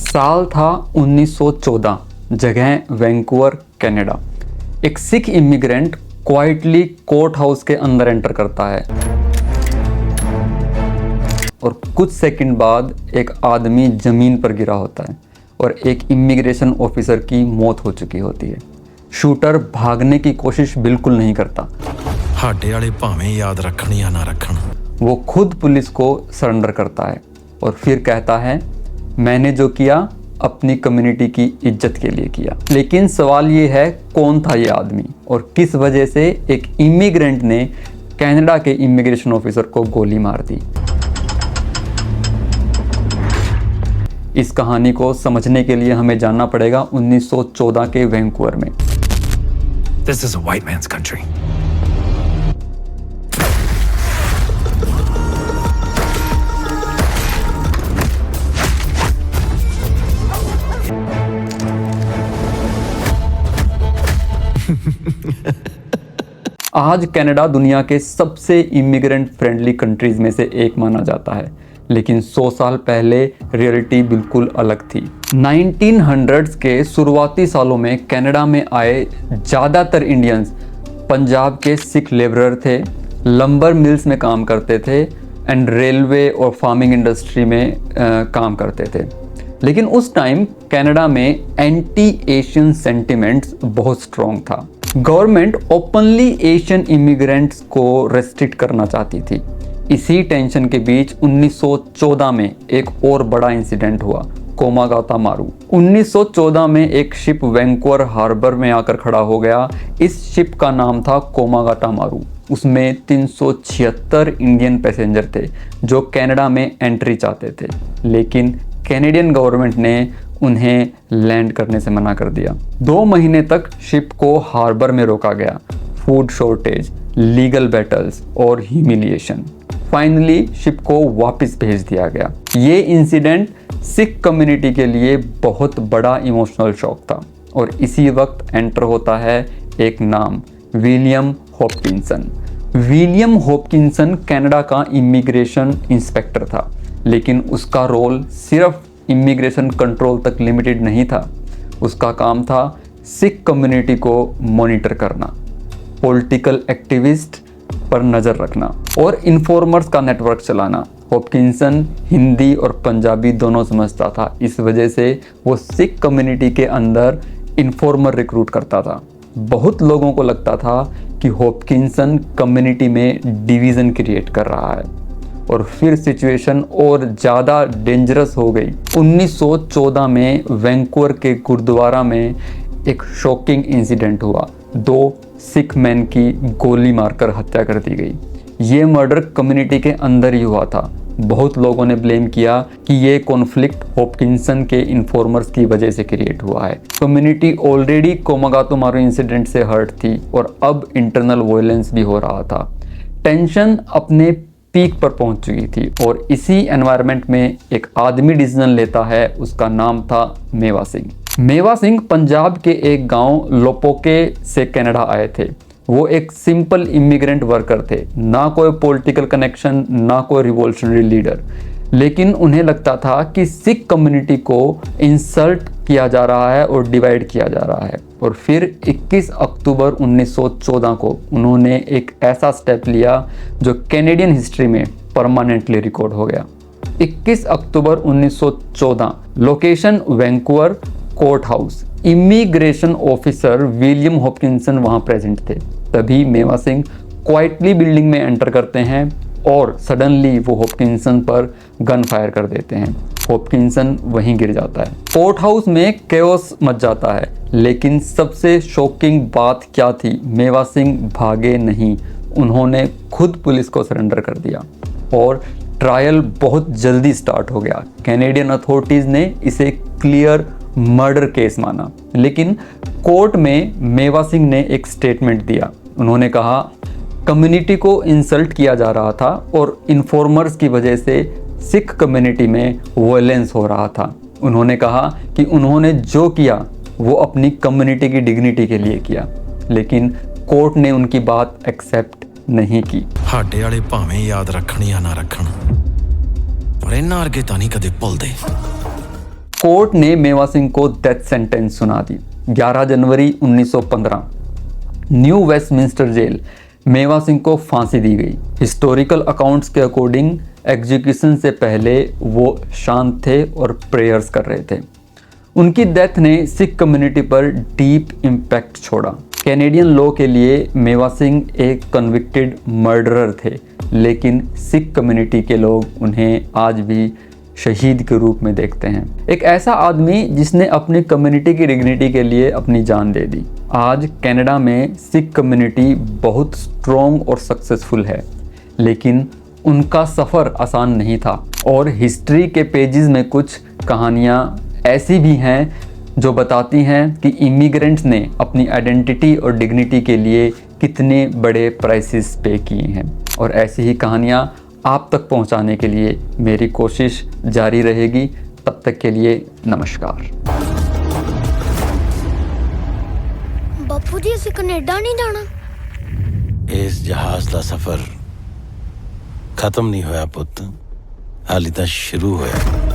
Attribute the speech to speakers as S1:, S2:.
S1: साल था 1914, जगह वैंकूवर, कनाडा। एक Sikh immigrant quietly court house के अंदर एंटर करता है और कुछ सेकंड बाद एक आदमी जमीन पर गिरा होता है और एक इमिग्रेशन ऑफिसर की मौत हो चुकी होती है। शूटर भागने की कोशिश बिल्कुल नहीं करता।
S2: हाडे वाले भावें याद रखन या ना रखन,
S1: वो खुद पुलिस को सरेंडर करता है और फिर कहता है, मैंने जो किया अपनी कम्युनिटी की इज्जत के लिए किया। लेकिन सवाल ये है, कौन था ये आदमी और किस वजह से एक इमिग्रेंट ने कनाडा के इमिग्रेशन ऑफिसर को गोली मार दी। इस कहानी को समझने के लिए हमें जानना पड़ेगा 1914 के वैंकूवर में।
S2: This is a white man's country.
S1: आज कनाडा दुनिया के सबसे इमिग्रेंट फ्रेंडली कंट्रीज में से एक माना जाता है, लेकिन 100 साल पहले रियलिटी बिल्कुल अलग थी। 1900s के शुरुआती सालों में कनाडा में आए ज़्यादातर इंडियंस पंजाब के सिख लेबरर थे, लंबर मिल्स में काम करते थे एंड रेलवे और फार्मिंग इंडस्ट्री में काम करते थे। लेकिन उस टाइम कनाडा में एंटी एशियन सेंटिमेंट्स बहुत स्ट्रॉन्ग था। गवर्नमेंट ओपनली एशियन इमिग्रेंट्स को रेस्ट्रिक्ट करना चाहती थी। इसी टेंशन के बीच 1914 में एक और बड़ा इंसिडेंट हुआ, कोमागाता मारू। 1914 में एक शिप वैंकूवर हार्बर में आकर खड़ा हो गया। इस शिप का नाम था कोमागाता मारू। उसमें 376 इंडियन पैसेंजर थे जो कनाडा में एंट्री चाहते थे, लेकिन कैनेडियन गवर्नमेंट ने उन्हें लैंड करने से मना कर दिया। 2 महीने तक शिप को हार्बर में रोका गया। फूड शॉर्टेज, लीगल बैटल्स और ह्यूमिलिएशन। फाइनली शिप को वापस भेज दिया गया। ये इंसिडेंट सिख कम्युनिटी के लिए बहुत बड़ा इमोशनल शॉक था और इसी वक्त एंटर होता है एक नाम, William Hopkinson. William Hopkinson Canada का इमिग्रेशन इंस्पेक्टर था, लेकिन उसका रोल सिर्फ इमिग्रेशन कंट्रोल तक लिमिटेड नहीं था। उसका काम था सिख कम्युनिटी को मॉनिटर करना, पॉलिटिकल एक्टिविस्ट पर नज़र रखना और इन्फॉर्मर्स का नेटवर्क चलाना। हॉपकिंसन हिंदी और पंजाबी दोनों समझता था, इस वजह से वो सिख कम्युनिटी के अंदर इन्फॉर्मर रिक्रूट करता था। बहुत लोगों को लगता था कि हॉपकिंसन कम्युनिटी में डिवीज़न क्रिएट कर रहा है और फिर सिचुएशन और ज़्यादा डेंजरस हो गई। 1914 में वैंकूवर के गुरुद्वारा में एक शॉकिंग इंसिडेंट हुआ। 2 सिख मैन की गोली मारकर हत्या कर दी गई। ये मर्डर कम्युनिटी के अंदर ही हुआ था। बहुत लोगों ने ब्लेम किया कि ये कॉन्फ्लिक्ट हॉपकिंसन के इन्फॉर्मर्स की वजह से क्रिएट हुआ है। कम्युनिटी ऑलरेडी कोमागातो मारू इंसिडेंट से हर्ट थी और अब इंटरनल वायलेंस भी हो रहा था। टेंशन अपने पीक पर पहुंच चुकी थी और इसी एनवायरनमेंट में एक आदमी डिसीजन लेता है। उसका नाम था मेवा सिंह। मेवा सिंह पंजाब के एक गांव लोपोके से कनाडा आए थे। वो एक सिंपल इमिग्रेंट वर्कर थे, ना कोई पॉलिटिकल कनेक्शन, ना कोई रिवॉल्यूशनरी लीडर। लेकिन उन्हें लगता था कि सिख कम्युनिटी को इंसल्ट किया जा रहा है और डिवाइड किया जा रहा है। और फिर 21 अक्टूबर 1914 को उन्होंने एक ऐसा स्टेप लिया जो कैनेडियन हिस्ट्री में परमानेंटली रिकॉर्ड हो गया। 21 अक्टूबर 1914, location Vancouver court house. Immigration officer William Hopkinson वहाँ प्रेजेंट थे। तभी मेवा सिंह क्वाइटली बिल्डिंग में एंटर करते हैं और सडनली वो हॉपकिंसन पर गन फायर कर देते हैं। हॉपकिंसन वहीं गिर जाता है। कोर्ट हाउस में केओस मच जाता है, लेकिन सबसे शॉकिंग बात क्या थी, मेवा सिंह भागे नहीं। उन्होंने खुद पुलिस को सरेंडर कर दिया और ट्रायल बहुत जल्दी स्टार्ट हो गया। कैनेडियन अथॉरिटीज़ ने इसे क्लियर मर्डर केस माना, लेकिन कोर्ट में मेवा सिंह ने एक स्टेटमेंट दिया। उन्होंने कहा, कम्युनिटी को इंसल्ट किया जा रहा था और इन्फॉर्मर्स की वजह से सिख कम्युनिटी में वायलेंस हो रहा था। उन्होंने कहा कि उन्होंने जो किया वो अपनी कम्युनिटी की डिग्निटी के लिए किया, लेकिन कोर्ट ने उनकी बात एक्सेप्ट नहीं की।
S2: हाडे वाले भावें याद रखन या ना रखन, पर इन्हां अरगे तां नहीं कदे भुलदे।
S1: कोर्ट ने मेवा सिंह को डेथ सेंटेंस सुना दी। 11 जनवरी 1915 न्यू वेस्टमिंस्टर जेल, मेवा सिंह को फांसी दी गई। हिस्टोरिकल अकाउंट्स के अकॉर्डिंग एग्जीक्यूशन से पहले वो शांत थे और प्रेयर्स कर रहे थे। उनकी डेथ ने सिख कम्युनिटी पर डीप इम्पैक्ट छोड़ा। कैनेडियन लॉ के लिए मेवा सिंह एक कन्विक्टेड मर्डरर थे, लेकिन सिख कम्युनिटी के लोग उन्हें आज भी शहीद के रूप में देखते हैं। एक ऐसा आदमी जिसने अपनी कम्युनिटी की डिग्निटी के लिए अपनी जान दे दी। आज कनाडा में सिख कम्युनिटी बहुत स्ट्रॉन्ग और सक्सेसफुल है, लेकिन उनका सफ़र आसान नहीं था। और हिस्ट्री के पेजेस में कुछ कहानियाँ ऐसी भी हैं जो बताती हैं कि इमिग्रेंट्स ने अपनी आइडेंटिटी और डिग्निटी के लिए कितने बड़े प्राइसेस पे किए हैं। और ऐसी ही कहानियाँ आप तक पहुंचाने के लिए मेरी कोशिश जारी रहेगी। तब तक के लिए नमस्कार।
S3: बापू जी ਅਸੀਂ कनेडा नहीं जाना।
S4: इस जहाज का सफर खत्म नहीं होया पुत, हाली तो शुरू होया।